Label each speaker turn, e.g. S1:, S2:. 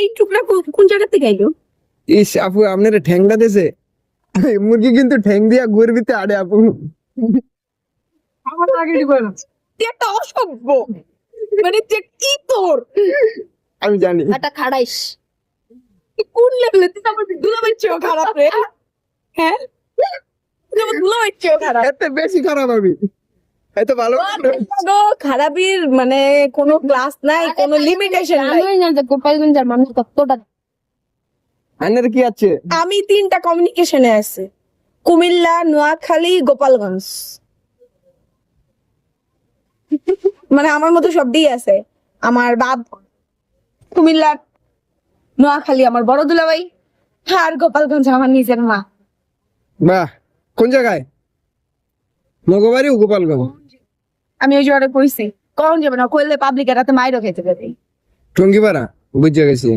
S1: এই টুকরা কোন জায়গা থেকে আইলো?
S2: ইস আপু আপনার ঠ্যাংটা দেছে মুরগি কিন্তু ঠ্যাং দিয়া গর্বিতে আড়ে আপু
S3: আমার আগে কি বলেন?
S1: তুই একটা অসভ্য, মানে তুই কি তোর
S2: আমি জানি
S1: একটা খাড়াইস, তুই কোন লেভেলে? তুই তো আমার দুলাভাইয়ের চেয়েও খারাপ রে। হ্যাঁ, তুই আমার দুলাভাইয়ের চেয়েও খারাপ।
S2: এত বেশি খারাপ আমি এত ভালো
S1: কোনো খারাপির মানে কোনো ক্লাস নাই, কোনো লিমিটেশন নাই।
S4: আমি না যে গোপালগঞ্জের মানুষ কতটা
S2: আইনের কি আছে
S1: আমি 3টা কমিউনিকেশনে আছে, কুমিল্লা, নোয়াখালী, গোপালগঞ্জ। মানে আমার মতো সবই আছে। আমার বাপ কুমিল্লা, নোয়াখালী আমার বড় দুলাভাই, আর গোপালগঞ্জ আমার নিজের মা।
S2: বাহ কোন জায়গায় মগবাড়ি গোপালগঞ্জ
S1: আমি ওই জোরে কইছি কখন যাবে না, কইলে পাবলিকের রাতে মাইরও খেতে পারি।
S2: টঙ্গিপাড়া বুঝে গেছি